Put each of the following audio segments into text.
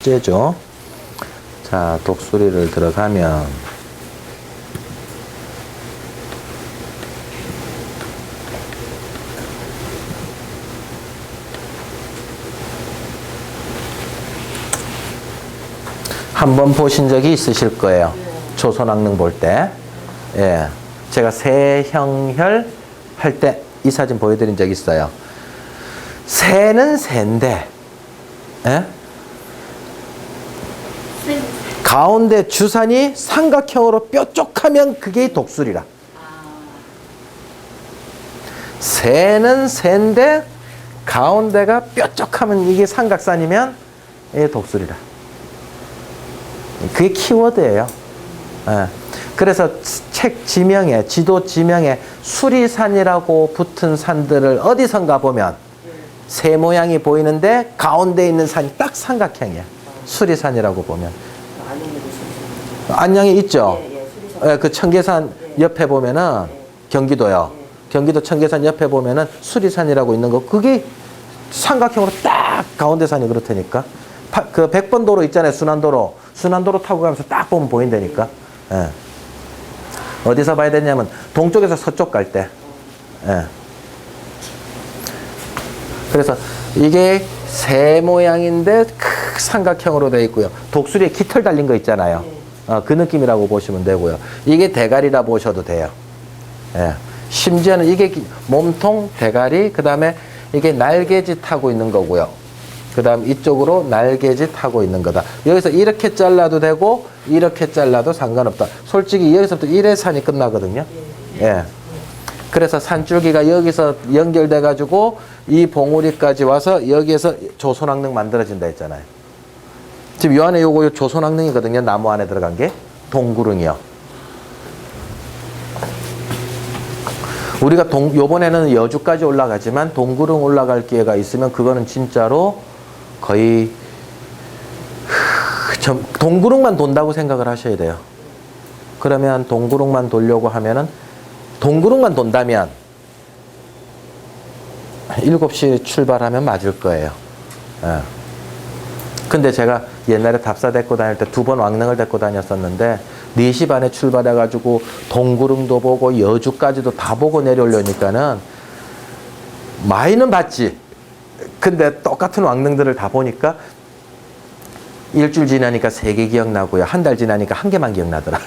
째죠. 자, 독수리를 들어가면 한번 보신 적이 있으실 거예요. 조선왕릉 볼 때. 예. 제가 세형혈 할 때 이 사진 보여드린 적 있어요. 새는 새인데, 예? 가운데 주산이 삼각형으로 뾰족하면 그게 독수리라. 새는 새인데 가운데가 뾰족하면 이게 삼각산이면 이게 독수리라. 그게 키워드예요. 예. 그래서 책 지명에, 지도 지명에 수리산이라고 붙은 산들을 어디선가 보면 새 모양이 보이는데 가운데 있는 산이 딱 삼각형이야. 수리산이라고 보면. 안양에 있죠? 예, 그 청계산 옆에 보면은 경기도요. 경기도 청계산 옆에 보면은 수리산이라고 있는 거. 그게 삼각형으로 딱 가운데 산이 그렇다니까. 그 100번 도로 있잖아요. 순환도로. 순환도로 타고 가면서 딱 보면 보인다니까. 예. 어디서 봐야 되냐면 동쪽에서 서쪽 갈 때. 예. 그래서 이게 새 모양인데 삼각형으로 되어 있고요. 독수리에 깃털 달린 거 있잖아요. 그 느낌이라고 보시면 되고요. 이게 대가리라 보셔도 돼요. 예. 심지어는 이게 몸통, 대가리, 그 다음에 이게 날개짓 하고 있는 거고요. 그 다음 이쪽으로 날개짓 하고 있는 거다. 여기서 이렇게 잘라도 되고 이렇게 잘라도 상관없다. 솔직히 여기서부터 1회 산이 끝나거든요. 예. 그래서 산줄기가 여기서 연결돼 가지고 이 봉우리까지 와서 여기에서 조선왕릉 만들어진다 했잖아요. 지금 요 안에 요거 조선왕릉이거든요. 나무 안에 들어간 게 동구릉이요. 우리가 요번에는 여주까지 올라가지만 동구릉 올라갈 기회가 있으면 그거는 진짜로 거의 동구릉만 돈다고 생각을 하셔야 돼요. 그러면 동구릉만 돌려고 하면은 동구릉만 돈다면 7시 출발하면 맞을 거예요. 예. 근데 제가 옛날에 답사 데리고 다닐 때 2번 왕릉을 데리고 다녔었는데 4시 반에 출발해가지고 동구릉도 보고 여주까지도 다 보고 내려오려니까는 많이는 봤지. 근데 똑같은 왕릉들을 다 보니까 일주일 지나니까 3개 기억나고요. 한 달 지나니까 1개만 기억나더라.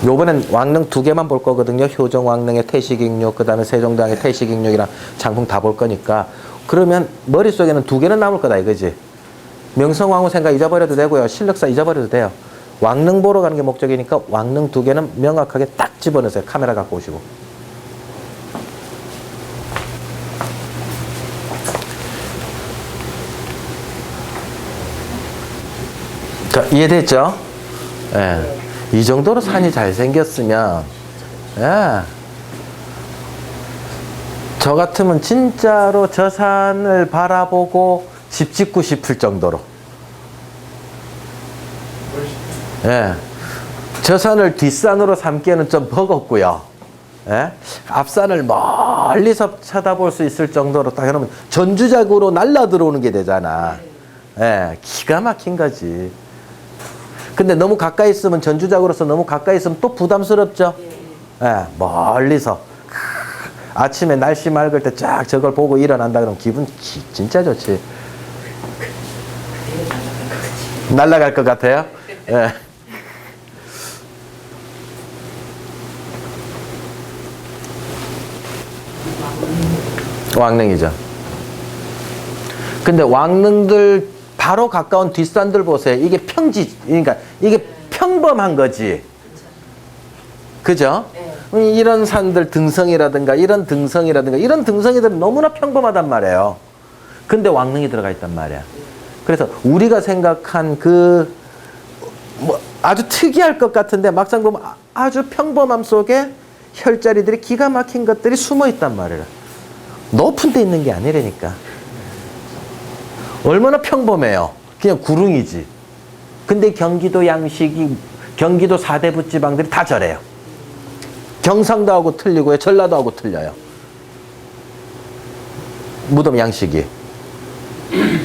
요번엔 왕릉 2개만 볼 거거든요. 효정 왕릉의 태식익륙, 그 다음에 세종대왕의 태식익륙이랑 장풍 다 볼 거니까. 그러면 머릿속에는 2개는 남을 거다 이거지. 명성황후 생각 잊어버려도 되고요. 신력사 잊어버려도 돼요. 왕릉 보러 가는 게 목적이니까 왕릉 2개는 명확하게 딱 집어넣으세요. 카메라 갖고 오시고. 자, 이해됐죠? 예. 이 정도로 산이 잘생겼으면, 예. 저 같으면 진짜로 저 산을 바라보고 집 짓고 싶을 정도로. 예. 저 산을 뒷산으로 삼기에는 좀 버겁고요. 예. 앞산을 멀리서 쳐다볼 수 있을 정도로 딱 해놓으면 전주작으로 날라 들어오는 게 되잖아. 예. 기가 막힌 거지. 근데 너무 가까이 있으면 전주작으로서 너무 가까이 있으면 또 부담스럽죠. 예. 멀리서. 아침에 날씨 맑을 때 쫙 저걸 보고 일어난다 그러면 기분 진짜 좋지. 날아갈 것 같아요? 예. 왕릉이죠. 근데 왕릉들 바로 가까운 뒷산들 보세요. 이게 그러니까 이게 평범한 거지. 그죠? 이런 산들 등성이라든가 이런 등성이들은 너무나 평범하단 말이에요. 근데 왕릉이 들어가 있단 말이야. 그래서 우리가 생각한 아주 특이할 것 같은데 막상 보면 아주 평범함 속에 혈자리들이 기가 막힌 것들이 숨어 있단 말이야. 높은 데 있는 게 아니라니까. 얼마나 평범해요. 그냥 구릉이지. 근데 경기도 양식이 경기도 4대 부지방들이 다 저래요. 경상도 하고 틀리고요. 전라도 하고 틀려요. 무덤 양식이.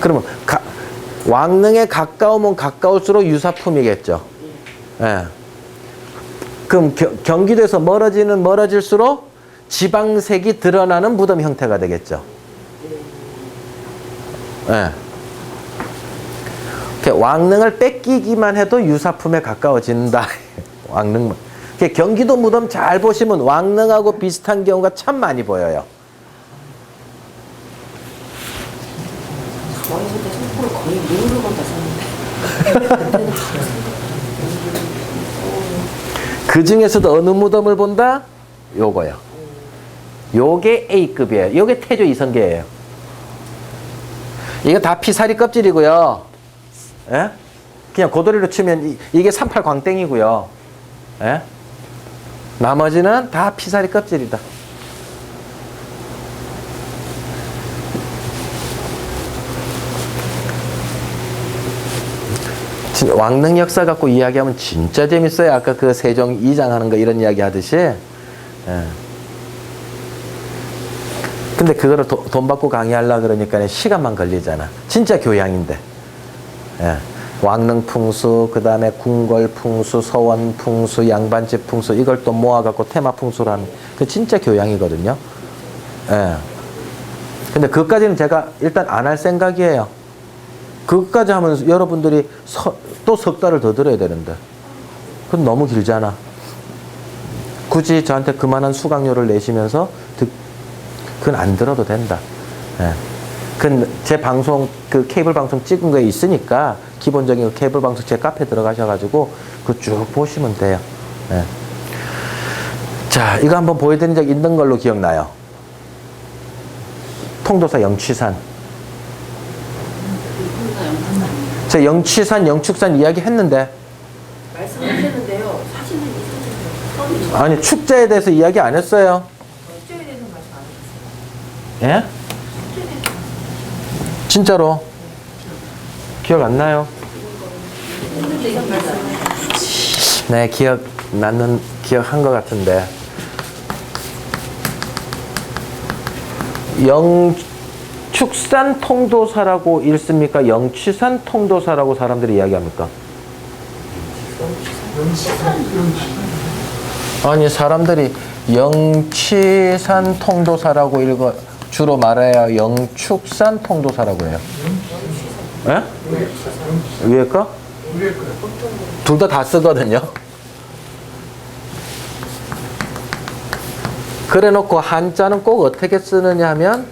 그러면 왕릉에 가까우면 가까울수록 유사품이겠죠. 예. 그럼 경기도에서 멀어질수록 지방색이 드러나는 무덤 형태가 되겠죠. 예. 왕릉을 뺏기기만 해도 유사품에 가까워진다. 왕릉. 경기도 무덤 잘 보시면 왕릉하고 비슷한 경우가 참 많이 보여요. 거의 눈으로 본다 썼는데. 그 중에서도 어느 무덤을 본다? 요거요. 요게 A급이에요. 요게 태조 이성계예요. 이거 다 피사리 껍질이고요. 예? 그냥 고도리로 치면 이게 38 광땡이고요. 예? 나머지는 다 피사리 껍질이다. 왕릉 역사 갖고 이야기하면 진짜 재밌어요. 아까 그 세종 이장하는 거 이런 이야기 하듯이. 예. 근데 그거를 돈 받고 강의하려고 그러니까 시간만 걸리잖아. 진짜 교양인데. 예. 왕릉 풍수, 그 다음에 궁궐 풍수, 서원 풍수, 양반집 풍수, 이걸 또 모아갖고 테마 풍수라는, 그 진짜 교양이거든요. 예. 근데 그것까지는 제가 일단 안 할 생각이에요. 그것까지 하면 여러분들이 또 석 달을 더 들어야 되는데. 그건 너무 길잖아. 굳이 저한테 그만한 수강료를 내시면서 그건 안 들어도 된다. 예. 그건 제 방송, 그 케이블 방송 찍은 거에 있으니까 기본적인 그 케이블 방송 제 카페 들어가셔가지고 그거 쭉 보시면 돼요. 예. 자, 이거 한번 보여드린 적 있는 걸로 기억나요. 통도사 영취산. 저 영취산, 영축산 이야기 했는데. 말씀하셨는데요. 사진은 있으신데요. 아니, 축제에 대해서 이야기 안 했어요. 축제에 대해서 말씀 안 했어요. 예? 진짜로? 기억 안 나요? 네, 기억한 것 같은데. 영축산 통도사라고 읽습니까? 영취산 통도사라고 사람들이 이야기합니까? 아니, 사람들이 영취산 통도사라고 주로 말해야 영축산 통도사라고 해요. 예? 위에 거? 둘 다 쓰거든요. 그래 놓고 한자는 꼭 어떻게 쓰느냐 하면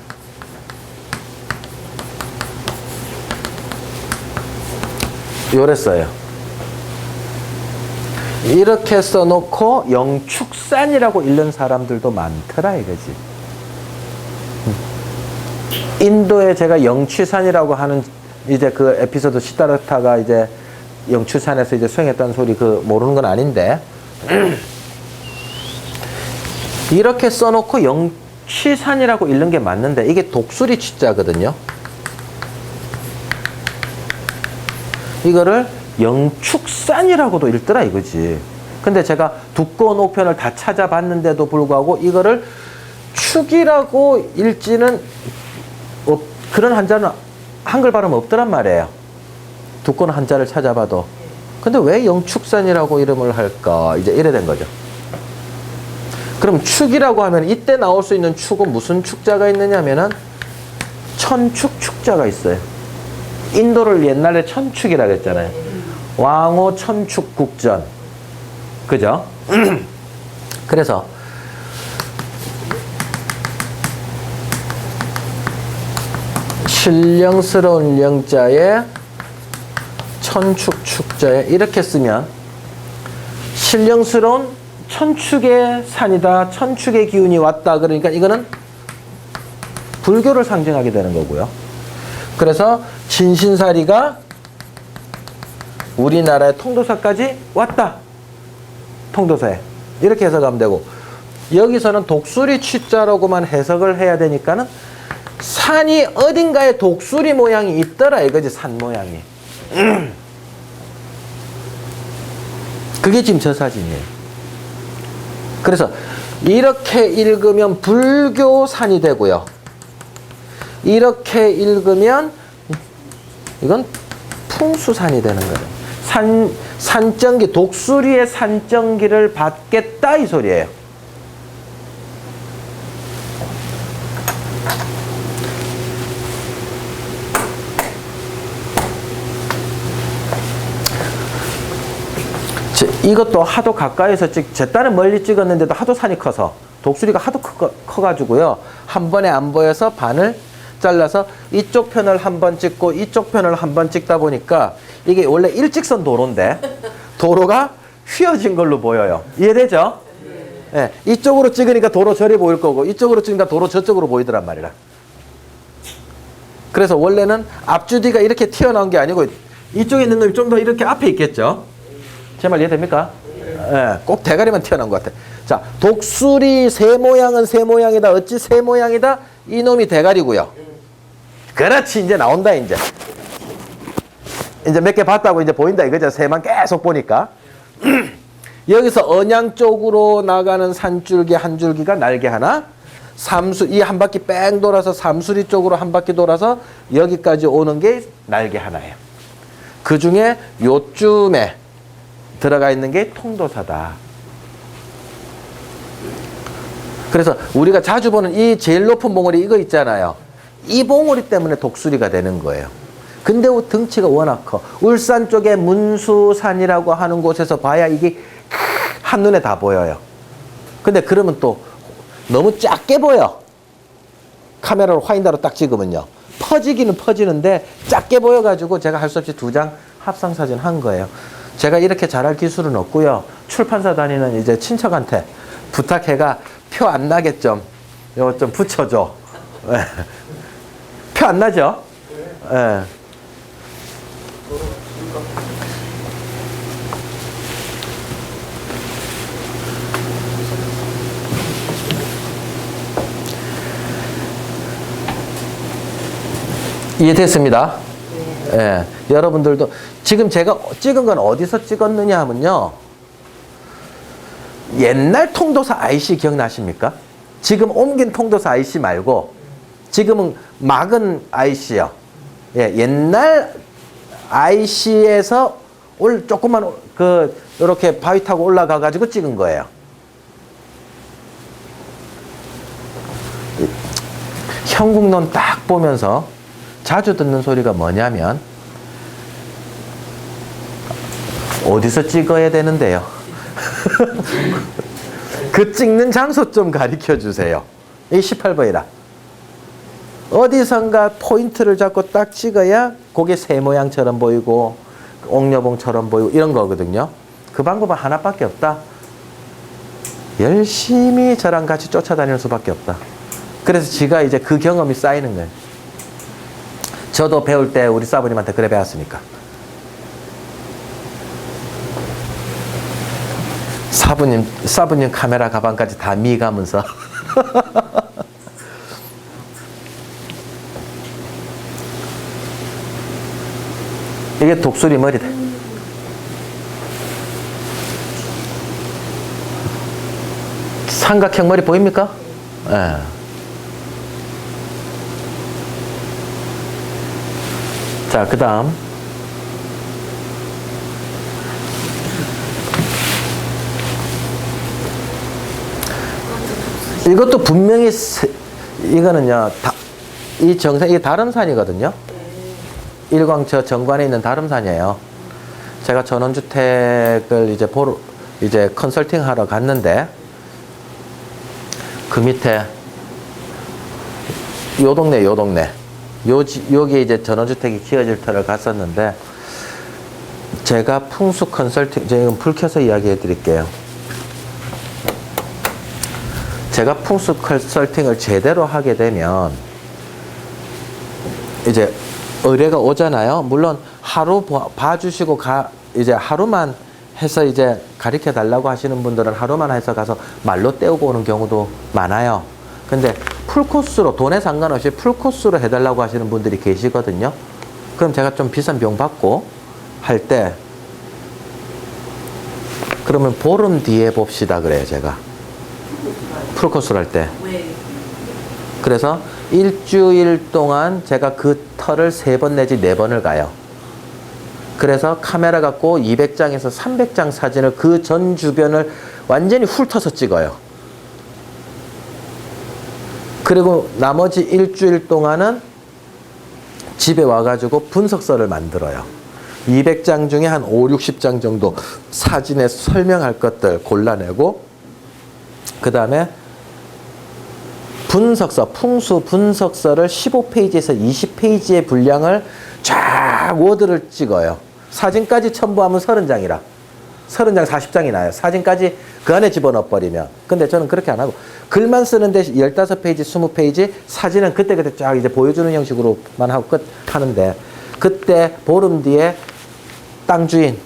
요래 써요. 이렇게 써놓고 영축산이라고 읽는 사람들도 많더라 이거지. 인도에 제가 영취산이라고 하는 이제 그 에피소드 시다르타가 이제 영취산에서 이제 수행했다는 소리 그 모르는 건 아닌데 이렇게 써놓고 영취산이라고 읽는 게 맞는데 이게 독수리 취자거든요. 이거를 영축산이라고도 읽더라 이거지. 근데 제가 두꺼운 옥편을 다 찾아봤는데도 불구하고 이거를 축이라고 읽지는 그런 한자는 한글 발음 없더란 말이에요. 두꺼운 한자를 찾아봐도. 근데 왜 영축산이라고 이름을 할까? 이제 이래 된 거죠. 그럼 축이라고 하면 이때 나올 수 있는 축은 무슨 축자가 있느냐면은 천축 축자가 있어요. 인도를 옛날에 천축이라고 했잖아요. 왕호 천축 국전. 그죠? 그래서 신령스러운 영자에 천축 축자에 이렇게 쓰면 신령스러운 천축의 산이다. 천축의 기운이 왔다. 그러니까 이거는 불교를 상징하게 되는 거고요. 그래서 진신사리가 우리나라의 통도사까지 왔다. 통도사에. 이렇게 해석하면 되고 여기서는 독수리 취자라고만 해석을 해야 되니까는 산이 어딘가에 독수리 모양이 있더라 이거지. 산 모양이. 그게 지금 저 사진이에요. 그래서 이렇게 읽으면 불교산이 되고요. 이렇게 읽으면 이건 풍수산이 되는 거예요. 산정기, 독수리의 산정기를 받겠다 이 소리예요. 이것도 하도 가까이서 제 딸은 멀리 찍었는데도 하도 산이 커서 독수리가 하도 커가지고요. 한 번에 안 보여서 반을 잘라서 이쪽 편을 한 번 찍고 이쪽 편을 한 번 찍다 보니까 이게 원래 일직선 도로인데 도로가 휘어진 걸로 보여요. 이해되죠? 네. 이쪽으로 찍으니까 도로 저리 보일 거고 이쪽으로 찍으니까 도로 저쪽으로 보이더란 말이라. 그래서 원래는 앞주뒤가 이렇게 튀어나온 게 아니고 이쪽에 있는 놈이 좀 더 이렇게 앞에 있겠죠? 제 말 이해됩니까? 예, 꼭 대가리만 튀어나온 것 같아. 자, 독수리 새 모양은 새 모양이다. 어찌 새 모양이다? 이놈이 대가리고요. 그렇지, 이제 나온다, 이제. 이제 몇 개 봤다고 이제 보인다, 이거죠. 새만 계속 보니까. 여기서 언양 쪽으로 나가는 산줄기 한 줄기가 날개 하나. 이 한 바퀴 뺑 돌아서 삼수리 쪽으로 한 바퀴 돌아서 여기까지 오는 게 날개 하나예요. 그 중에 요쯤에 들어가 있는 게 통도사다. 그래서 우리가 자주 보는 이 제일 높은 봉우리 이거 있잖아요. 이 봉우리 때문에 독수리가 되는 거예요. 근데 등치가 워낙 커. 울산 쪽에 문수산이라고 하는 곳에서 봐야 이게 한눈에 다 보여요. 근데 그러면 또 너무 작게 보여. 카메라로 화인다로 딱 찍으면요. 퍼지기는 퍼지는데 작게 보여가지고 제가 할 수 없이 2장 합성사진 한 거예요. 제가 이렇게 잘할 기술은 없고요. 출판사 다니는 이제 친척한테 부탁해가 표 안 나게 좀 요거 좀 붙여줘. 표 안 나죠? 예. 이해됐습니다. 예. 여러분들도 지금 제가 찍은 건 어디서 찍었느냐 하면요. 옛날 통도사 IC 기억나십니까? 지금 옮긴 통도사 IC 말고 지금은 막은 IC요. 예, 옛날 IC에서 조금만 이렇게 바위 타고 올라가 가지고 찍은 거예요. 형국론 딱 보면서 자주 듣는 소리가 뭐냐면 어디서 찍어야 되는데요. 그 찍는 장소 좀 가르쳐 주세요. 이 18번이라. 어디선가 포인트를 잡고 딱 찍어야 그게 새 모양처럼 보이고 옥녀봉처럼 보이고 이런 거거든요. 그 방법은 하나밖에 없다. 열심히 저랑 같이 쫓아다닐 수밖에 없다. 그래서 지가 이제 그 경험이 쌓이는 거예요. 저도 배울 때 우리 사부님한테 그래 배웠으니까. 사부님 카메라 가방까지 다 미가면서. 이게 독수리 머리다. 삼각형 머리 보입니까? 예. 자, 그 다음. 이것도 분명히, 이거는요, 이 정상, 이게 다름산이거든요. 일광저 정관에 있는 다름산이에요. 제가 전원주택을 이제 컨설팅 하러 갔는데, 그 밑에, 요 동네. 여기 이제 전원주택이 지어질 터를 갔었는데, 제가 풍수 컨설팅, 제가 불 켜서 이야기해 드릴게요. 제가 풍수 컨설팅을 제대로 하게 되면, 이제 의뢰가 오잖아요. 물론 하루 봐주시고 이제 하루만 해서 이제 가르쳐 달라고 하시는 분들은 하루만 해서 가서 말로 때우고 오는 경우도 많아요. 근데 풀코스로, 돈에 상관없이 풀코스로 해달라고 하시는 분들이 계시거든요. 그럼 제가 좀 비싼 비용 받고 할 때, 그러면 보름 뒤에 봅시다 그래요, 제가. 풀코스를 할 때. 그래서 일주일 동안 제가 그 터를 3번 내지 4번을 가요. 그래서 카메라 갖고 200장에서 300장 사진을 그 전 주변을 완전히 훑어서 찍어요. 그리고 나머지 일주일 동안은 집에 와가지고 분석서를 만들어요. 200장 중에 한 5, 60장 정도 사진에 설명할 것들 골라내고, 그 다음에 분석서, 풍수 분석서를 15페이지에서 20페이지의 분량을 쫙 워드를 찍어요. 사진까지 첨부하면 30장이라. 30장, 40장이 나요. 사진까지 그 안에 집어넣어버리면. 근데 저는 그렇게 안 하고, 글만 쓰는데 15페이지, 20페이지, 사진은 그때그때 쫙 이제 보여주는 형식으로만 하고 끝 하는데, 그때 보름 뒤에 땅 주인,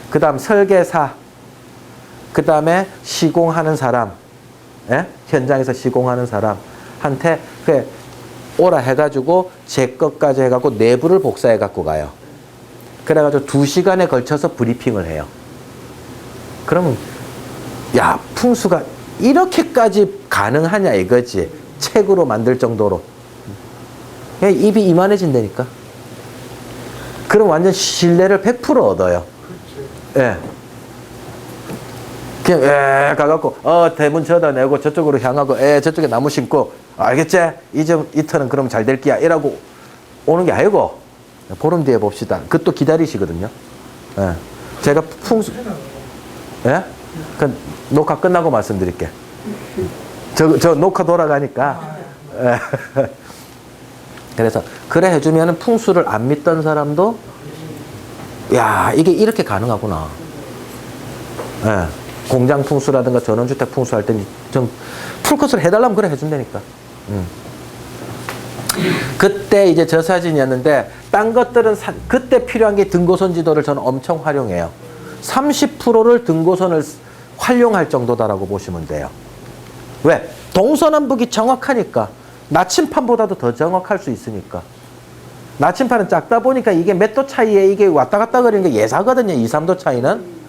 그 다음 설계사, 그 다음에 시공하는 사람, 예? 현장에서 시공하는 사람한테 그래 오라 해가지고 제 것까지 해갖고 내부를 복사해 갖고 가요. 그래가지고 2시간에 걸쳐서 브리핑을 해요. 그러면 야, 풍수가 이렇게까지 가능하냐 이거지. 책으로 만들 정도로. 그냥 입이 이만해진다니까. 그럼 완전 신뢰를 100% 얻어요. 예. 그냥 가갖고 대문 젖어내고 저쪽으로 향하고 저쪽에 나무 심고 알겠지? 이 턴은 그럼 잘 될 끼야 이라고 오는 게 아니고 보름 뒤에 봅시다. 그것도 기다리시거든요. 예. 제가 풍수 예? 그 녹화 끝나고 말씀드릴게. 저 녹화 돌아가니까. 예. 그래서 그래 해주면은 풍수를 안 믿던 사람도 야, 이게 이렇게 가능하구나. 예. 공장 풍수라든가 전원주택 풍수 할 때는 좀 풀컷을 해달라면 그래 해준다니까. 그때 이제 저 사진이었는데 딴 것들은 그때 필요한 게 등고선 지도를 저는 엄청 활용해요. 30%를 등고선을 활용할 정도다라고 보시면 돼요. 왜? 동서남북이 정확하니까. 나침판보다도 더 정확할 수 있으니까. 나침판은 작다 보니까 이게 몇 도 차이에 이게 왔다 갔다 거리는 게 예사거든요. 2, 3도 차이는.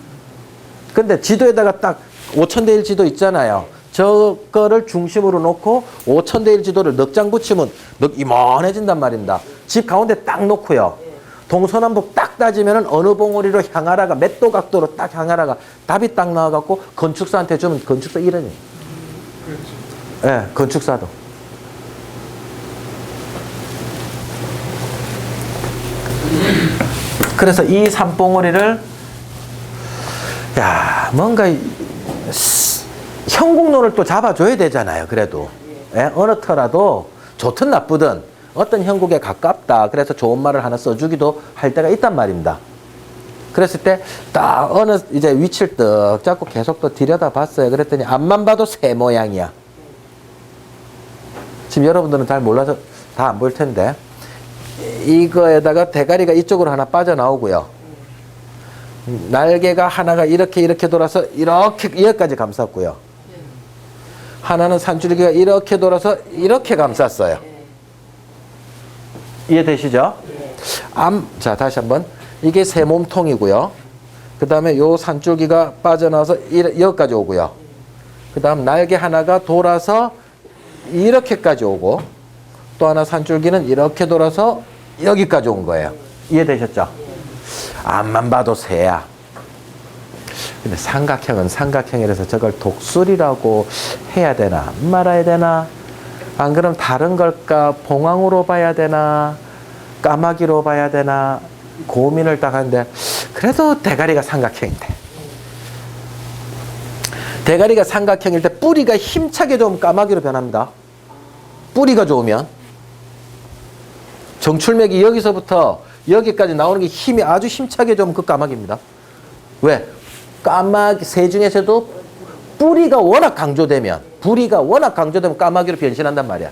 근데 지도에다가 딱 5000대 1 지도 있잖아요. 저거를 중심으로 놓고 5000대 1 지도를 넉 장 붙이면 넉 이만해진단 말입니다. 집 가운데 딱 놓고요. 동서남북 딱 따지면은 어느 봉우리로 향하라가 몇 도 각도로 딱 향하라가 답이 딱 나와갖고 건축사한테 주면 건축사 이러니. 예, 네, 건축사도. 그래서 이 산봉우리를 야, 뭔가 형국론을 또 잡아줘야 되잖아요. 그래도 예? 어느 터라도 좋든 나쁘든 어떤 형국에 가깝다. 그래서 좋은 말을 하나 써주기도 할 때가 있단 말입니다. 그랬을 때 딱 어느 이제 위치를 떡 잡고 계속 또 들여다봤어요. 그랬더니 앞만 봐도 새 모양이야. 지금 여러분들은 잘 몰라서 다 안 보일 텐데 이거에다가 대가리가 이쪽으로 하나 빠져나오고요. 날개가 하나가 이렇게 돌아서 이렇게 여기까지 감쌌고요. 하나는 산줄기가 이렇게 돌아서 이렇게 감쌌어요. 이해되시죠? 자, 다시 한번. 이게 새 몸통이고요. 그 다음에 요 산줄기가 빠져나와서 여기까지 오고요. 그 다음 날개 하나가 돌아서 이렇게까지 오고 또 하나 산줄기는 이렇게 돌아서 여기까지 온 거예요. 이해되셨죠? 앞만 봐도 새야. 근데 삼각형은 삼각형이라서 저걸 독수리라고 해야 되나 말아야 되나, 안 그럼 다른 걸까, 봉황으로 봐야 되나 까마귀로 봐야 되나 고민을 딱 하는데 그래도 대가리가 삼각형인데, 대가리가 삼각형일 때 뿌리가 힘차게 좋으면 까마귀로 변합니다. 뿌리가 좋으면 정출맥이 여기서부터 여기까지 나오는 게 힘이 아주 힘차게 좋으면 그 까마귀입니다. 왜? 까마귀 새 중에서도 뿌리가 워낙 강조되면, 부리가 워낙 강조되면 까마귀로 변신한단 말이야.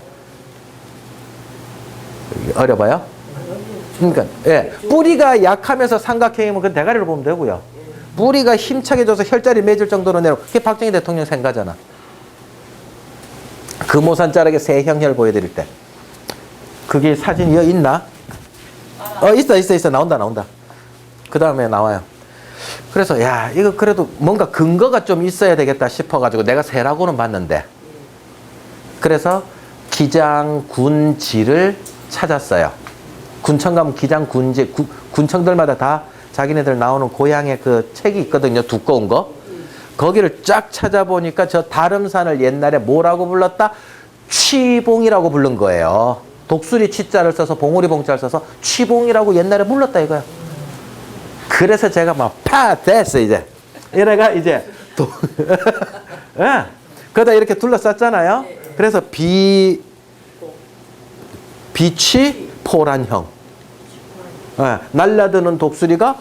어려봐요? 그러니까 예, 뿌리가 약하면서 삼각형이면 그 대가리로 보면 되고요. 뿌리가 힘차게 줘서 혈자리 맺을 정도로 내려. 그게 박정희 대통령 생가잖아. 금오산 자락에 새 형혈 보여드릴 때. 그게 사진이 여기 있나? 있어. 나온다. 그 다음에 나와요. 그래서, 야, 이거 그래도 뭔가 근거가 좀 있어야 되겠다 싶어가지고 내가 세라고는 봤는데. 그래서 기장, 군, 지를 찾았어요. 군청 가면 기장, 군지, 군청들마다 다 자기네들 나오는 고향의 그 책이 있거든요. 두꺼운 거. 거기를 쫙 찾아보니까 저 다름산을 옛날에 뭐라고 불렀다? 취봉이라고 부른 거예요. 독수리 취자를 써서 봉우리 봉자를 써서 취봉이라고 옛날에 불렀다 이거야. 그래서 제가 막 됐어 이제. 이래가 이제 예. 그러다 이렇게 둘러쌌잖아요. 그래서 비취포란형. 예. 날라드는 독수리가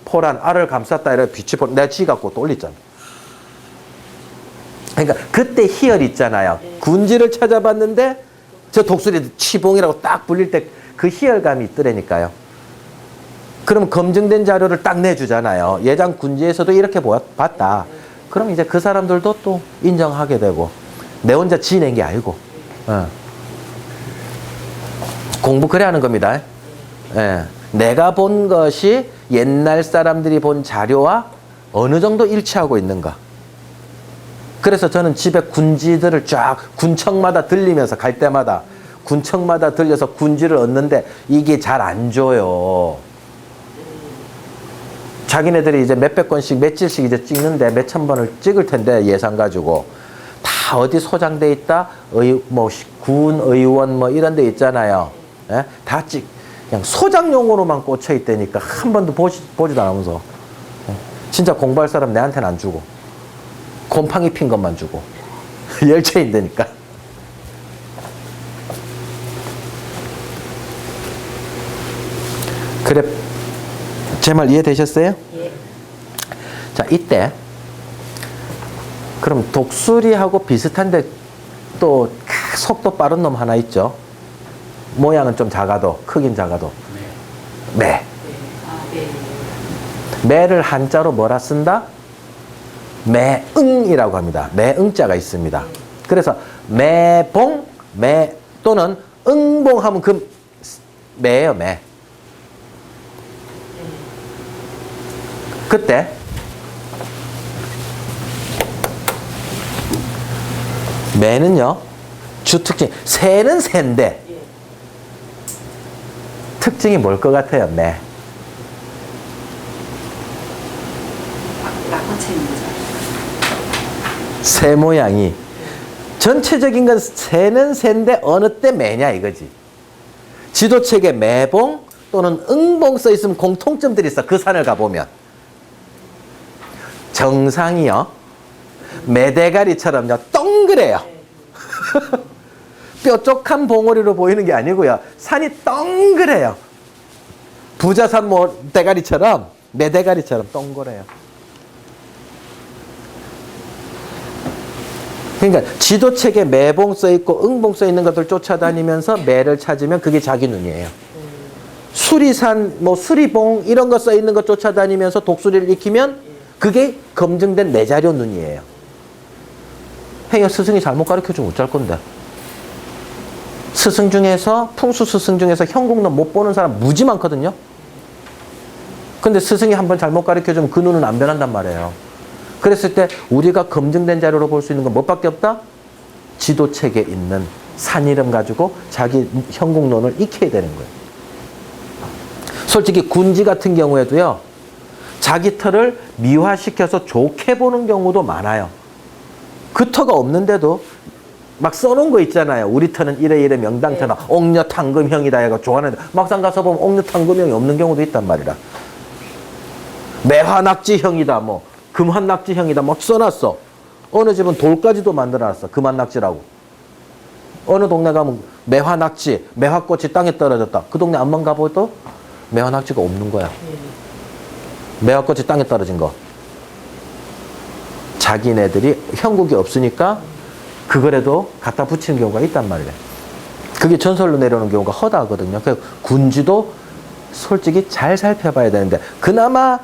포란 알을 감쌌다 이래 비취포 내가 지 갖고 또 올렸잖아. 그러니까 그때 희열 있잖아요. 군지를 찾아봤는데 저 독수리 취봉이라고 딱 불릴 때 그 희열감이 있더라니까요. 그럼 검증된 자료를 딱 내주잖아요. 예장 군지에서도 이렇게 봤다. 그럼 이제 그 사람들도 또 인정하게 되고 내 혼자 지낸 게 아니고 공부 그래 하는 겁니다. 예. 내가 본 것이 옛날 사람들이 본 자료와 어느 정도 일치하고 있는가. 그래서 저는 집에 군지들을 쫙 군청마다 들리면서 갈 때마다 군청마다 들려서 군지를 얻는데 이게 잘 안 줘요. 자기네들이 이제 몇백 건씩 며칠씩 이제 찍는데 몇천 번을 찍을 텐데 예산 가지고 다 어디 소장돼 있다 군 의원 뭐 이런 데 있잖아요. 예? 다 그냥 소장용으로만 꽂혀 있다니까 한 번도 보지도 않으면서 진짜 공부할 사람 내한테는 안 주고 곰팡이 핀 것만 주고 열차인다니까. 그래 제 말 이해되셨어요? 예. 자 이때 그럼 독수리하고 비슷한데 또 속도 빠른 놈 하나 있죠. 모양은 좀 작아도 크긴 작아도 매. 매를 한자로 뭐라 쓴다? 매응이라고 합니다. 매응자가 있습니다. 그래서 매봉, 매 또는 응봉하면 그 매예요. 매. 그때 매는요 주특징 새는 새인데 특징이 뭘 것 같아요? 매. 새 모양이 전체적인 건 새는 새인데 어느 때 매냐 이거지. 지도책에 매봉 또는 응봉 써 있으면 공통점들이 있어. 그 산을 가보면 정상이요 매대가리처럼요 동그래요. 뾰족한 봉우리로 보이는 게 아니고요. 산이 동그래요. 부자산 뭐 대가리처럼 매대가리처럼 동그래요. 그러니까 지도책에 매봉 써 있고 응봉 써 있는 것들 쫓아다니면서 매를 찾으면 그게 자기 눈이에요. 수리산 뭐 수리봉 이런 거 써 있는 거 쫓아다니면서 독수리를 익히면 그게 검증된 내자료 눈이에요. 행여 스승이 잘못 가르쳐주면 어쩔 건데. 스승 중에서 풍수 스승 중에서 형국론 못 보는 사람 무지 많거든요. 근데 스승이 한번 잘못 가르쳐주면 그 눈은 안 변한단 말이에요. 그랬을 때 우리가 검증된 자료로 볼 수 있는 건 뭐밖에 없다? 지도책에 있는 산 이름 가지고 자기 형국론을 익혀야 되는 거예요. 솔직히 군지 같은 경우에도요. 자기 터를 미화시켜서 좋게 보는 경우도 많아요. 그 터가 없는데도 막 써놓은 거 있잖아요. 우리 터는 이래 명당터나 옥녀탕금형이다 해가 좋아하는데 막상 가서 보면 옥녀탕금형이 없는 경우도 있단 말이라. 매화낙지형이다 뭐 금환낙지형이다 막 써놨어. 어느 집은 돌까지도 만들어놨어. 금환낙지라고. 어느 동네 가면 매화낙지, 매화꽃이 땅에 떨어졌다. 그 동네 안만 가봐도 매화낙지가 없는 거야. 매화꽃이 땅에 떨어진 거. 자기네들이 형국이 없으니까 그거라도 갖다 붙이는 경우가 있단 말이에요. 그게 전설로 내려오는 경우가 허다하거든요. 그래서 군지도 솔직히 잘 살펴봐야 되는데 그나마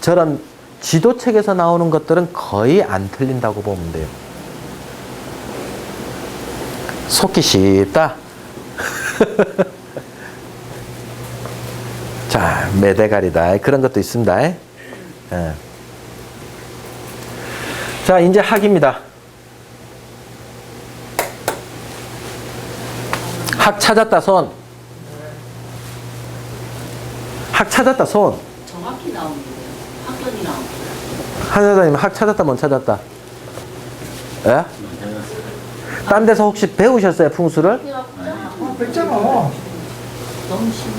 저런 지도책에서 나오는 것들은 거의 안 틀린다고 보면 돼요. 속기 쉽다. 자, 매대가리다. 그런 것도 있습니다. 예. 자, 이제 학입니다. 학 찾았다, 손. 학 찾았다, 손. 정확히 나오는데요. 학견이 나오는데. 한사장님 학 찾았다, 못 찾았다? 예? 딴 데서 혹시 배우셨어요, 풍수를? 뺐잖아. 너무 심해.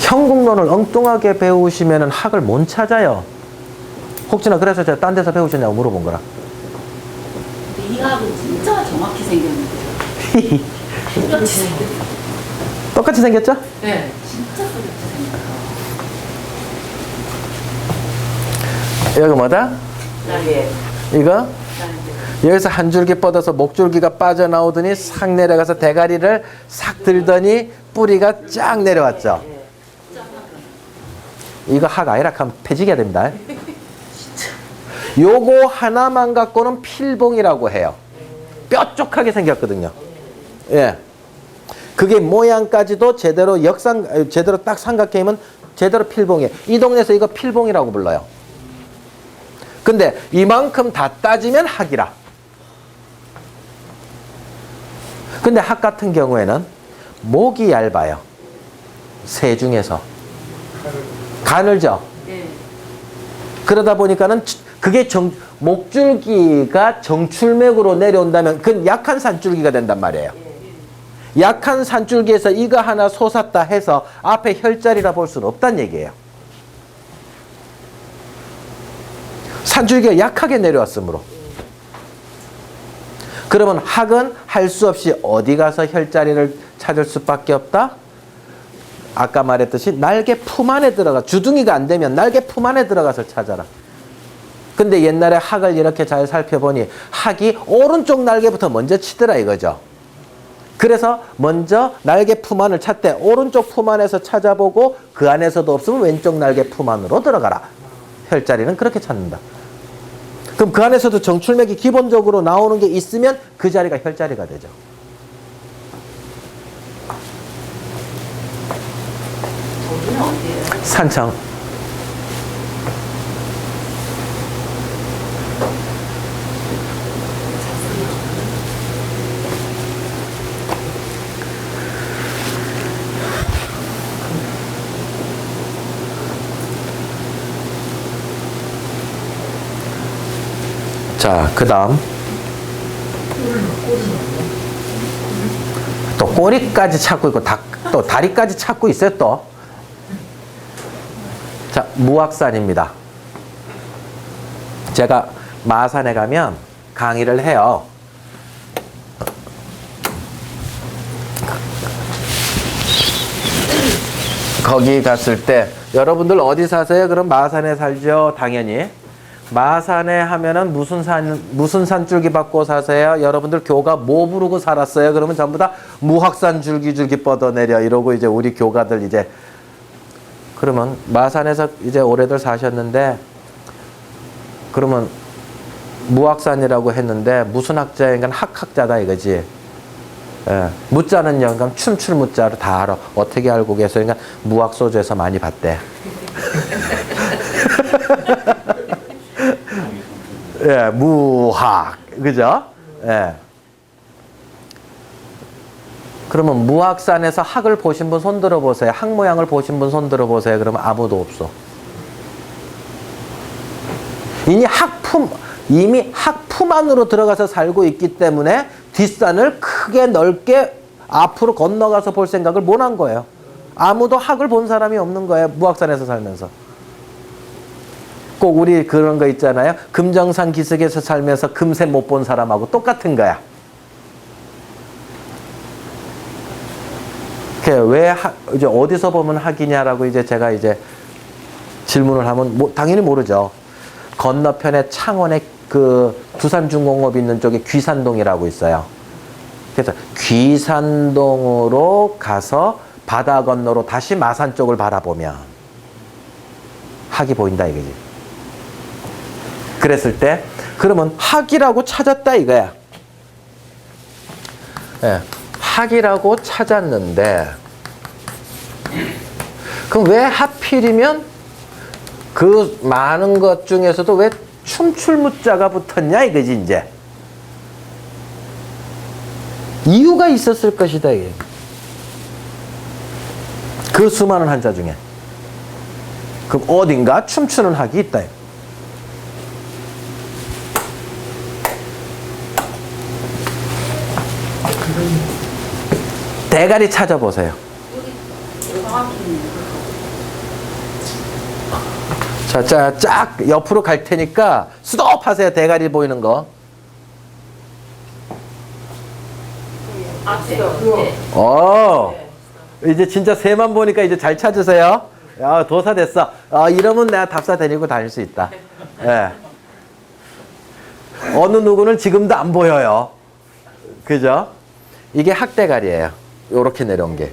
형국론을 엉뚱하게 배우시면 학을 못 찾아요. 혹시나 그래서 제가 딴 데서 배우셨냐고 물어본 거라. 근데 이 학은 진짜 정확히 생겼는데요. 똑같이 생겼어요. 똑같이 생겼죠? 네. 진짜 똑같이 생겼어요. 여기 뭐다? 네. 이거? 여기서 한 줄기 뻗어서 목줄기가 빠져나오더니 싹 내려가서 대가리를 싹 들더니 뿌리가 쫙 내려왔죠. 이거 학 아니라 하면 폐지해야 됩니다. 요거 하나만 갖고는 필봉이라고 해요. 뾰족하게 생겼거든요. 예. 그게 모양까지도 제대로 제대로 딱 삼각형이면 제대로 필봉이에요. 이 동네에서 이거 필봉이라고 불러요. 근데 이만큼 다 따지면 학이라. 근데 학 같은 경우에는 목이 얇아요. 새 중에서. 가늘죠? 네. 그러다 보니까는 그게 목줄기가 정출맥으로 내려온다면 그건 약한 산줄기가 된단 말이에요. 약한 산줄기에서 이거 하나 솟았다 해서 앞에 혈자리라 볼 수는 없다는 얘기예요. 산줄기가 약하게 내려왔으므로. 그러면 학은 할 수 없이 어디 가서 혈자리를 찾을 수밖에 없다? 아까 말했듯이 날개 품 안에 들어가, 주둥이가 안 되면 날개 품 안에 들어가서 찾아라. 근데 옛날에 학을 이렇게 잘 살펴보니 학이 오른쪽 날개부터 먼저 치더라 이거죠. 그래서 먼저 날개 품 안을 찾되 오른쪽 품 안에서 찾아보고 그 안에서도 없으면 왼쪽 날개 품 안으로 들어가라. 혈자리는 그렇게 찾는다. 그럼 그 안에서도 정출맥이 기본적으로 나오는 게 있으면 그 자리가 혈자리가 되죠. 저기는 어디예요? 산청. 자, 그 다음. 또 꼬리까지 찾고 있고, 또 다리까지 찾고 있어요, 또. 자, 무악산입니다. 제가 마산에 가면 강의를 해요. 거기 갔을 때, 여러분들 어디 사세요? 그럼 마산에 살죠, 당연히. 마산에 하면은 무슨 산줄기 받고 사세요? 여러분들 교가 뭐 부르고 살았어요? 그러면 전부 다 무학산 줄기 뻗어내려 이러고 이제 우리 교가들 이제 그러면 마산에서 이제 오래들 사셨는데 그러면 무학산이라고 했는데 무슨 학자인가 학학자다 이거지. 예. 무자는 영감 춤출 무자로 다 알아. 어떻게 알고 계세요? 그러니까 무학소주에서 많이 봤대. 예, 무학. 그죠? 예. 그러면 무학산에서 학을 보신 분 손 들어 보세요. 학 모양을 보신 분 손 들어 보세요. 그러면 아무도 없어. 이미 학품 안으로 들어가서 살고 있기 때문에 뒷산을 크게 넓게 앞으로 건너가서 볼 생각을 못 한 거예요. 아무도 학을 본 사람이 없는 거예요. 무학산에서 살면서. 꼭 우리 그런 거 있잖아요. 금정산 기슭에서 살면서 금세 못 본 사람하고 똑같은 거야. 왜 이제 어디서 보면 학이냐라고 이제 제가 이제 질문을 하면 당연히 모르죠. 건너편에 창원에 그 두산중공업 있는 쪽에 귀산동이라고 있어요. 그래서 귀산동으로 가서 바다 건너로 다시 마산 쪽을 바라보면 학이 보인다 이거지. 그랬을 때 그러면 학이라고 찾았다 이거야. 예, 학이라고 찾았는데 그럼 왜 하필이면 그 많은 것 중에서도 왜 춤출무자가 붙었냐 이거지 이제. 이유가 있었을 것이다 이게. 그 수많은 한자 중에. 그럼 어딘가 춤추는 학이 있다. 대가리 찾아보세요. 여기 정확히 자, 쫙 옆으로 갈 테니까 스톱하세요. 대가리 보이는 거. 앞에. 이제 진짜 새만 보니까 이제 잘 찾으세요. 야, 도사 됐어. 이러면 내가 답사 데리고 다닐 수 있다. 예. 어느 누구는 지금도 안 보여요. 그죠? 이게 학대가리예요. 요렇게 내려온 게.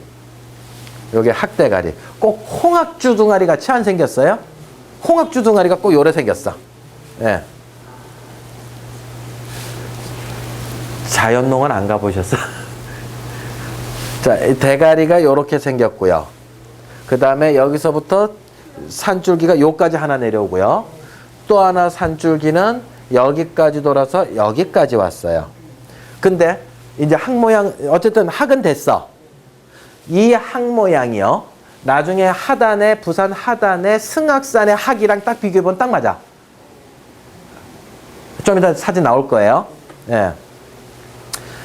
요게 학대가리. 꼭 홍학주 둥아리 같이 안 생겼어요? 홍학주 둥아리가 꼭 요래 생겼어. 예. 자연농원 안 가보셨어? 자, 대가리가 요렇게 생겼고요. 그 다음에 여기서부터 산줄기가 요까지 하나 내려오고요. 또 하나 산줄기는 여기까지 돌아서 여기까지 왔어요. 근데 이제 항 모양, 어쨌든 학은 됐어. 이 항 모양이요. 나중에 하단에, 부산 하단에 승악산의 학이랑 딱 비교해보면 딱 맞아. 좀 이따 사진 나올 거예요. 예.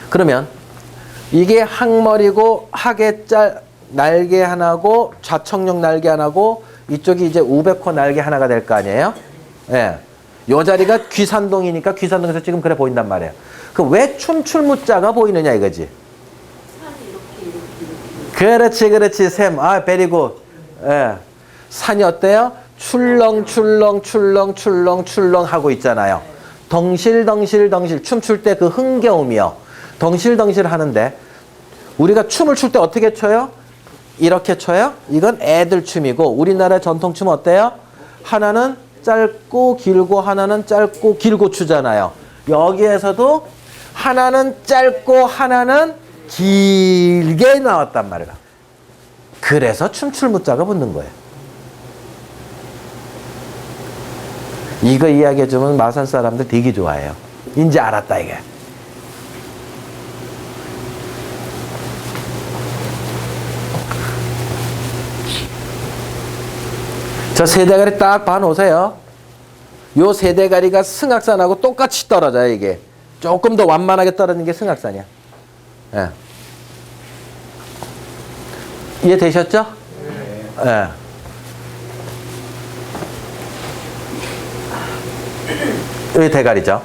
그러면 이게 항머리고 학의 날개 하나고 좌청룡 날개 하나고 이쪽이 이제 우백호 날개 하나가 될 거 아니에요? 예. 요 자리가 귀산동이니까 귀산동에서 지금 그래 보인단 말이에요. 그 왜 춤출무자가 보이느냐 이거지. 그렇지 샘. 베리굿. 예. 산이 어때요? 출렁 하고 있잖아요. 덩실덩실 춤출 때 그 흥겨움이요. 덩실덩실 하는데 우리가 춤을 출 때 어떻게 춰요? 이렇게 춰요? 이건 애들 춤이고 우리나라 전통춤 어때요? 하나는 짧고 길고 하나는 짧고 길고 추잖아요. 여기에서도 하나는 짧고 하나는 길게 나왔단 말이야. 그래서 춤출 무자가 붙는 거예요. 이거 이야기해주면 마산 사람들 되게 좋아해요. 이제 알았다 이게. 저 세대가리 딱 봐놓으세요. 요 세대가리가 승악산하고 똑같이 떨어져요, 이게. 조금 더 완만하게 떨어지는 게 승악산이야. 예. 이해되셨죠? 네. 예. 여기 대가리죠.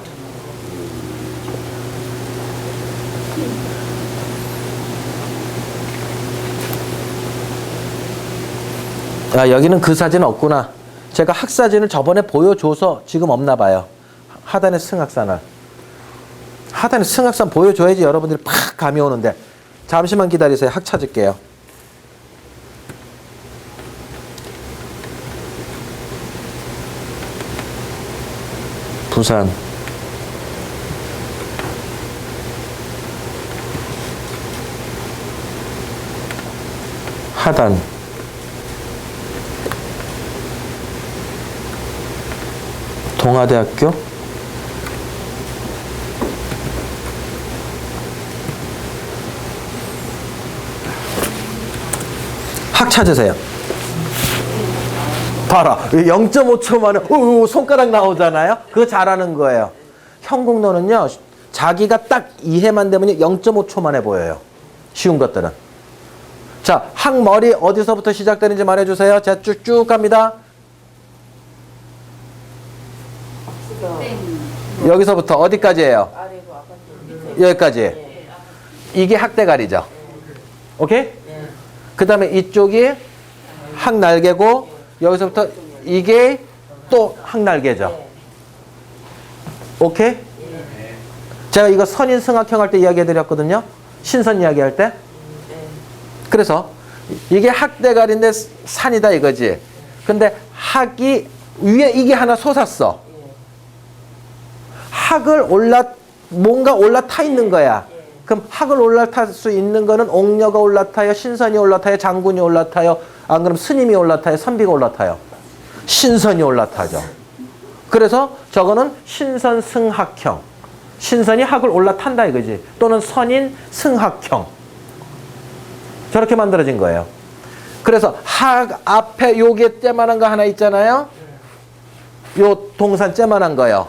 여기는 그 사진 없구나. 제가 학사진을 저번에 보여줘서 지금 없나 봐요. 하단에 승악산을. 하단에 승악산 보여줘야지 여러분들이 팍 감이 오는데. 잠시만 기다리세요. 학 찾을게요. 부산. 하단. 동아대학교. 학 찾으세요. 봐라. 0.5초 만에 손가락 나오잖아요. 그거 잘하는 거예요. 현국로는요. 자기가 딱 이해만 되면 0.5초 만에 보여요. 쉬운 것들은. 자, 학머리 어디서부터 시작되는지 말해주세요. 제가 쭉쭉 갑니다. 여기서부터 어디까지예요? 여기까지. 이게 학대가리죠. 오케이? 그 다음에 이쪽이 학날개고 여기서부터 이게 또 학날개죠. 오케이? 제가 이거 선인승학형 할 때 이야기해드렸거든요. 신선 이야기할 때. 그래서 이게 학대가리인데 산이다 이거지. 근데 학이 위에 이게 하나 솟았어. 학을 뭔가 올라타 있는 거야. 그럼 학을 올라탈 수 있는 거는 옥녀가 올라타요, 신선이 올라타요, 장군이 올라타요. 안 그럼 스님이 올라타요, 선비가 올라타요. 신선이 올라타죠. 그래서 저거는 신선승학형. 신선이 학을 올라탄다 이거지. 또는 선인 승학형. 저렇게 만들어진 거예요. 그래서 학 앞에 요게 째만한 거 하나 있잖아요. 요 동산 째만한 거요.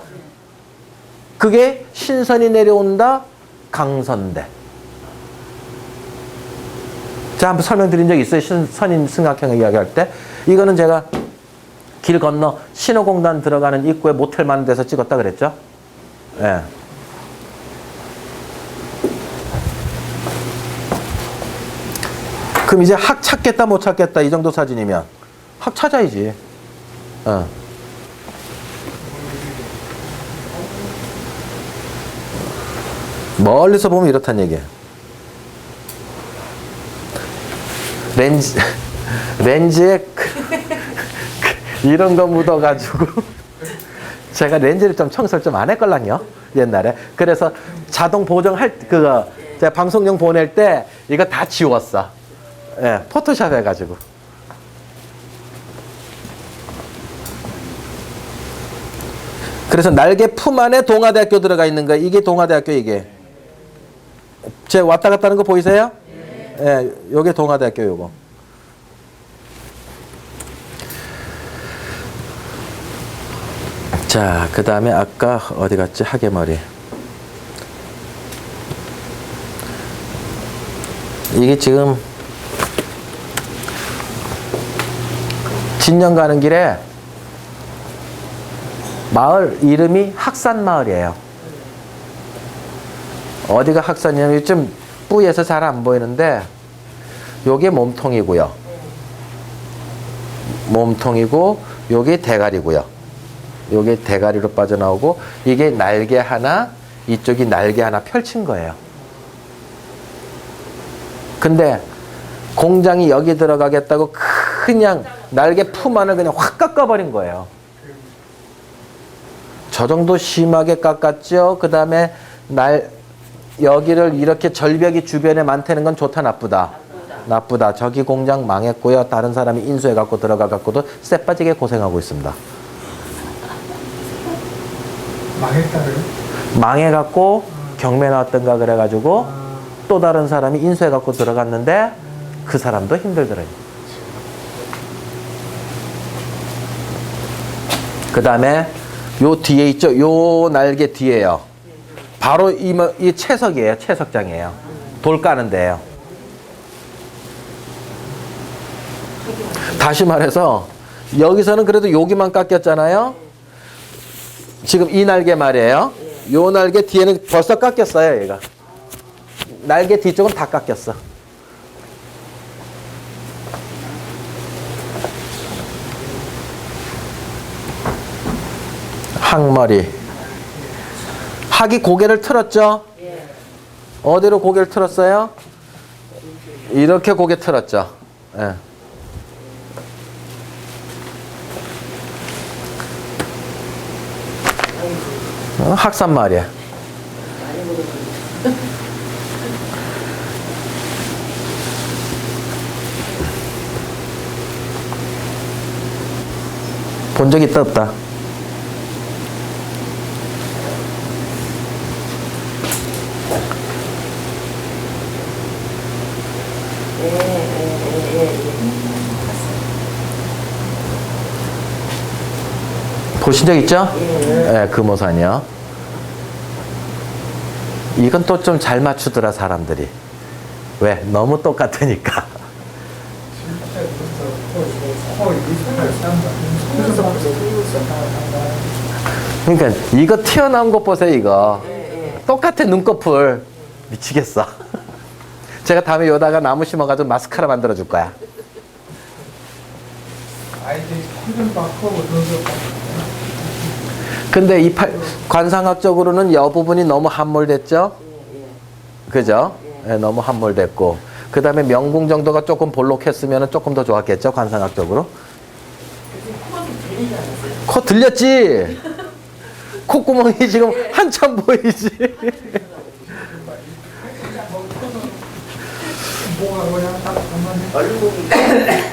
그게 신선이 내려온다. 강선대. 자, 한번 설명드린 적 있어요? 선인 승각형 이야기할 때. 이거는 제가 길 건너 신호공단 들어가는 입구에 모텔 많은 데서 찍었다 그랬죠? 예. 그럼 이제 학 찾겠다 못 찾겠다 이 정도 사진이면 학 찾아야지. 어. 멀리서 보면 이렇다는 얘기예요. 렌즈에 이런 거 묻어가지고 제가 렌즈를 좀 청소를 좀 안 했걸랑요 옛날에. 그래서 자동 보정할 그거 제가 방송용 보낼 때 이거 다 지웠어. 예, 포토샵 해가지고. 그래서 날개 품 안에 동아대학교 들어가 있는 거예요. 이게 동아대학교 이게. 제 왔다 갔다 하는 거 보이세요? 예, 요게 동아대학교 요거. 자, 그 다음에 아까 어디 갔지? 하계머리. 이게 지금 진영 가는 길에 마을 이름이 학산마을이에요. 어디가 학산이냐면 요즘 뿌에서 잘 안 보이는데 요게 몸통이고요. 몸통이고 요게 대가리고요. 요게 대가리로 빠져나오고 이게 날개 하나, 이쪽이 날개 하나 펼친 거예요. 근데 공장이 여기 들어가겠다고 그냥 날개 품 안을 그냥 확 깎아버린 거예요. 저 정도 심하게 깎았죠. 그 다음에 여기를 이렇게 절벽이 주변에 많다는 건 좋다 나쁘다? 나쁘다. 저기 공장 망했고요. 다른 사람이 인수해 갖고 들어가 갖고도 쎄 빠지게 고생하고 있습니다. 망했다고요? 망해 갖고 경매 나왔던가 그래 가지고 또 다른 사람이 인수해 갖고 들어갔는데 그 사람도 힘들더라고요. 그 다음에 요 뒤에 있죠. 요 날개 뒤에요. 바로 이 채석이에요. 채석장이에요. 돌 까는 데예요. 다시 말해서 여기서는 그래도 여기만 깎였잖아요. 지금 이 날개 말이에요. 요 날개 뒤에는 벌써 깎였어요. 얘가. 날개 뒤쪽은 다 깎였어. 학머리. 학이 고개를 틀었죠? 어디로 고개를 틀었어요? 이렇게 고개 틀었죠? 예. 학산 말이야. 본 적 있다 없다? 보신 적 있죠? 예, 금오산이요. 이건 또 좀 잘 맞추더라 사람들이. 왜? 너무 똑같으니까. 그러니까 이거 튀어나온 것 보세요. 이거 똑같아. 눈꺼풀 미치겠어. 제가 다음에 여기다가 나무 심어가지고 마스카라 만들어 줄 거야. 아이들이 키좀 바꾸고 눈썹 근데 관상학적으로는 여 부분이 너무 함몰됐죠? 그죠? 예, 너무 함몰됐고. 그 다음에 명궁 정도가 조금 볼록했으면 조금 더 좋았겠죠? 관상학적으로. 코 들렸지? 콧구멍이 지금 한참 보이지?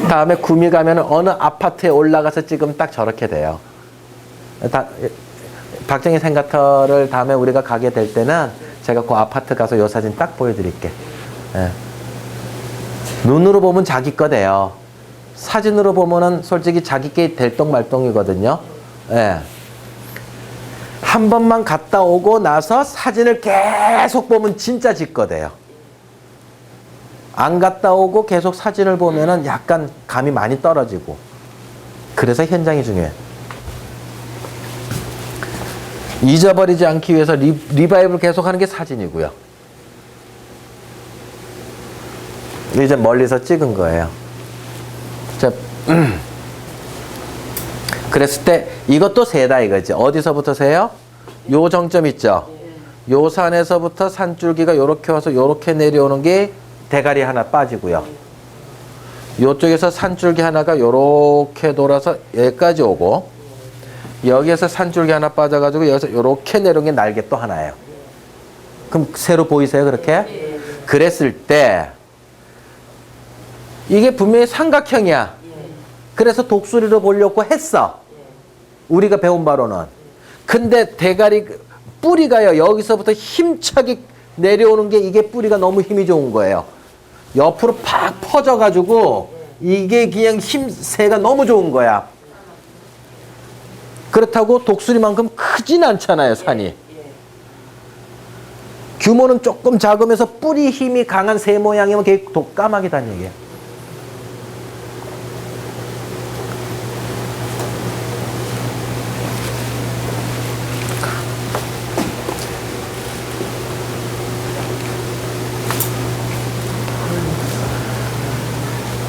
다음에 구미 가면 어느 아파트에 올라가서 찍으면 딱 저렇게 돼요. 박정희 생가터를 다음에 우리가 가게 될 때는 제가 그 아파트 가서 요 사진 딱 보여드릴게. 예. 눈으로 보면 자기 거 돼요. 사진으로 보면은 솔직히 자기께 될똥말똥이거든요. 예. 한 번만 갔다 오고 나서 사진을 계속 보면 진짜 짓거대요. 안 갔다 오고 계속 사진을 보면은 약간 감이 많이 떨어지고. 그래서 현장이 중요해. 잊어버리지 않기 위해서 리바이브를 계속하는 게 사진이고요. 이제 멀리서 찍은 거예요. 자, 그랬을 때 이것도 세다 이거지. 어디서부터 세요? 요 정점 있죠? 요 산에서부터 산줄기가 요렇게 와서 요렇게 내려오는 게 대가리 하나 빠지고요. 요쪽에서 산줄기 하나가 요렇게 돌아서 여기까지 오고, 여기에서 산줄기 하나 빠져가지고 여기서 요렇게 내려온 게 날개 또 하나예요. 그럼 새로 보이세요 그렇게? 그랬을 때 이게 분명히 삼각형이야. 그래서 독수리로 보려고 했어. 우리가 배운 바로는. 근데 대가리 뿌리가요, 여기서부터 힘차게 내려오는 게 이게 뿌리가 너무 힘이 좋은 거예요. 옆으로 팍 퍼져가지고 이게 그냥 힘세가 너무 좋은 거야. 그렇다고 독수리만큼 크진 않잖아요, 산이. 규모는 조금 작으면서 뿌리 힘이 강한 새 모양이면 그게 독까마귀다는 얘기예요.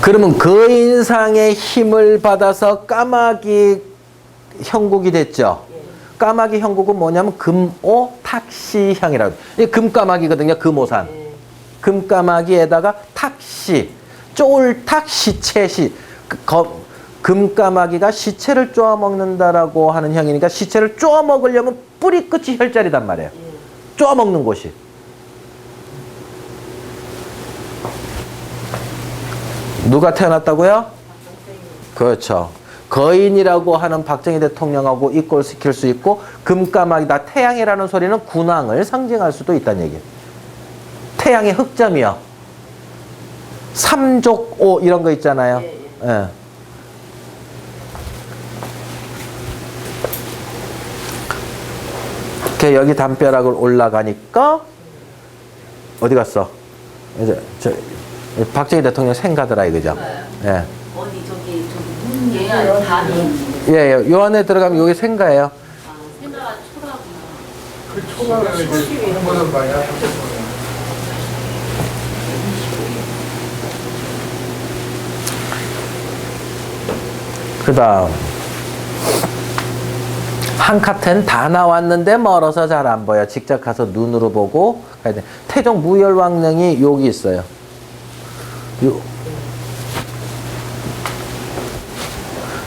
그러면 그 인상의 힘을 받아서 까마귀 형국이 됐죠. 까마귀 형국은 뭐냐면 금오탁시향이라고. 이 금까마귀거든요. 금오산. 금까마귀에다가 탁시, 쫄탁 시체시. 금까마귀가 시체를 쪼아 먹는다라고 하는 향이니까 시체를 쪼아 먹으려면 뿌리 끝이 혈자리단 말이에요. 쪼아 먹는 곳이. 누가 태어났다고요? 그렇죠. 거인이라고 하는 박정희 대통령하고 이꼴 시킬 수 있고, 금까마귀다 태양이라는 소리는 군왕을 상징할 수도 있다는 얘기예요. 태양의 흑점이요. 삼족오 이런 거 있잖아요. 예. 이렇게 여기 담벼락을 올라가니까 어디 갔어? 이제 박정희 대통령 생가더라 이거죠. 예. 어디 저기 문예 아니 담이. 예, 요 안에 들어가면 요게 생가예요. 아, 생각가 초라구나. 그 초과를 이제 하는 거는 봐야. 그 다음 한카텐 다 나왔는데 멀어서 잘 안 보여. 직접 가서 눈으로 보고 가야 돼. 태종 무열왕릉이 여기 있어요.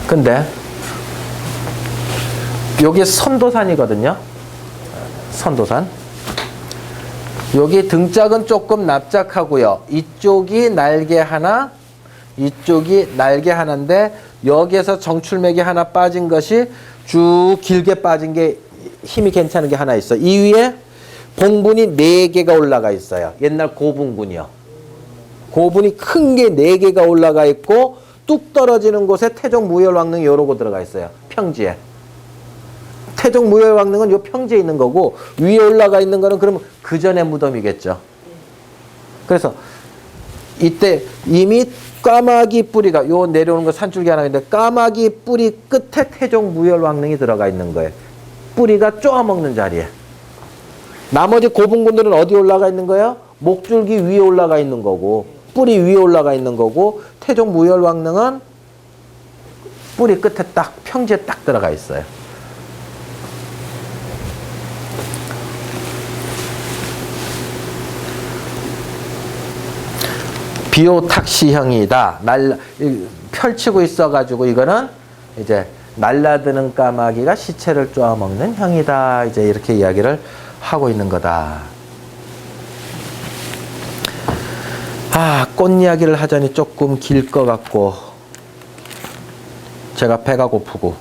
근데 여기 선도산이거든요. 선도산. 여기 등짝은 조금 납작하고요. 이쪽이 날개 하나, 이쪽이 날개 하나인데 여기에서 정출맥이 하나 빠진 것이 쭉 길게 빠진 게 힘이 괜찮은 게 하나 있어. 이 위에 봉분이 4개가 올라가 있어요. 옛날 고분군이요. 고분이 큰 게 4개가 올라가 있고 뚝 떨어지는 곳에 태종 무열왕릉이 요러고 들어가 있어요. 평지에. 태종 무열왕릉은 요 평지에 있는 거고 위에 올라가 있는 거는 그러면 그 전에 무덤이겠죠. 그래서 이때 이미 까마귀 뿌리가 요 내려오는 거 산줄기 하나 있는데 까마귀 뿌리 끝에 태종 무열왕릉이 들어가 있는 거예요. 뿌리가 쪼아먹는 자리에. 나머지 고분군들은 어디 올라가 있는 거예요? 목줄기 위에 올라가 있는 거고 뿌리 위에 올라가 있는 거고 태종 무열왕릉은 뿌리 끝에 딱 평지에 딱 들어가 있어요. 비오탁시형이다. 펼치고 있어가지고 이거는 이제 날라드는 까마귀가 시체를 쪼아먹는 형이다. 이제 이렇게 이야기를 하고 있는 거다. 아, 꽃 이야기를 하자니 조금 길 것 같고 제가 배가 고프고